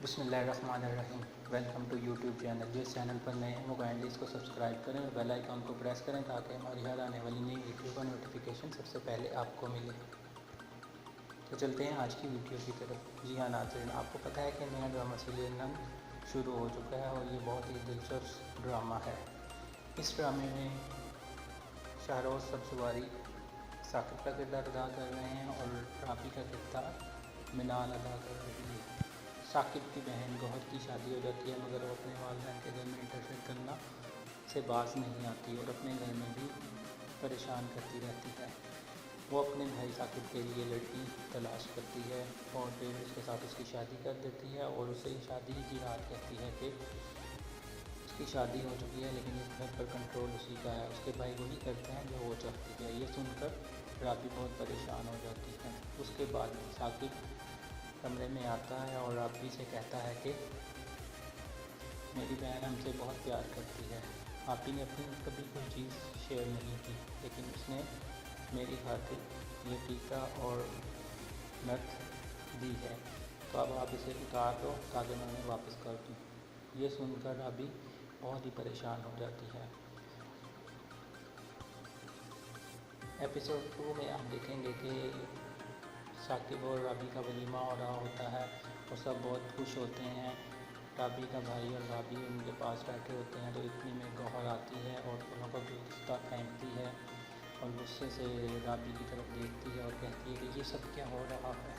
بسم اللہ الرحمن الرحیم۔ Welcome to YouTube channel. جس چینل پر نئے ہیں وہ کائنڈلی اس کو سبسکرائب کریں اور بیل آئیکن کو پریس کریں تاکہ ہماری ہر آنے والی نئی ویڈیو کا نوٹیفیکیشن سب سے پہلے آپ کو ملے۔ تو چلتے ہیں آج کی ویڈیو کی طرف۔ جی ہاں ناظرین، آپ کو پتہ ہے کہ نیا ڈرامہ سیریل نن شروع ہو چکا ہے اور یہ بہت ہی دلچسپ ڈرامہ ہے۔ اس ڈرامے میں شاہروز سبزواری ثاقب کا کردار ادا کر رہے ہیں اور رابی کا کردار منال ادا کر رہی ہے۔ ثاقب کی بہن گوہر کی شادی ہو جاتی ہے مگر وہ اپنے والدین کے گھر میں انٹرفیئر کرنا سے باز نہیں آتی اور اپنے گھر میں بھی پریشان کرتی رہتی ہے۔ وہ اپنے بھائی ثاقب کے لیے لڑکی تلاش کرتی ہے اور پھر اس کے ساتھ اس کی شادی کر دیتی ہے اور اسے شادی کی رات کہتی ہے کہ اس کی شادی ہو چکی ہے لیکن اس گھر پر کنٹرول اسی کا ہے، اس کے بھائی وہی کرتے ہیں جو وہ چاہتی ہے۔ یہ سن کر رابی بہت پریشان ہو جاتی ہے۔ اس کے بعد ثاقب کمرے میں آتا ہے اور رابی سے کہتا ہے کہ میری بہن ہم سے بہت پیار کرتی ہے۔ آپی نے اپنی کبھی کوئی چیز شیئر نہیں کی لیکن اس نے میری خاطر یہ ٹیکا اور نتھ دی ہے، تو اب آپ اسے اتار دو تاکہ میں انہیں واپس کر دوں۔ یہ سن کر رابی بہت ہی پریشان ہو جاتی ہے۔ ایپیسوڈ 2 میں آپ دیکھیں گے کہ ثاقب اور رابی کا ولیمہ ہو رہا ہوتا ہے اور سب بہت خوش ہوتے ہیں۔ رابی کا بھائی اور رابی ان کے پاس بیٹھے ہوتے ہیں تو اتنی میں گوہر آتی ہے اور دونوں کو گلدستہ پھینکتی ہے اور غصے سے رابی کی طرف دیکھتی ہے اور کہتی ہے کہ یہ سب کیا ہو رہا ہے۔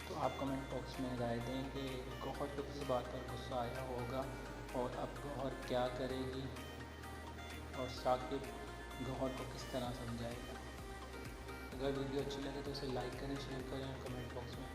تو آپ کمنٹ باکس میں رائے دیں کہ گوہر کو کس بات پر غصہ آیا ہوگا اور اب گوہر کیا کرے گی اور ثاقب گوہر کو کس طرح سمجھائے گا۔ اگر ویڈیو اچھی لگے تو اسے لائک کریں، شیئر کریں اور کمنٹ باکس میں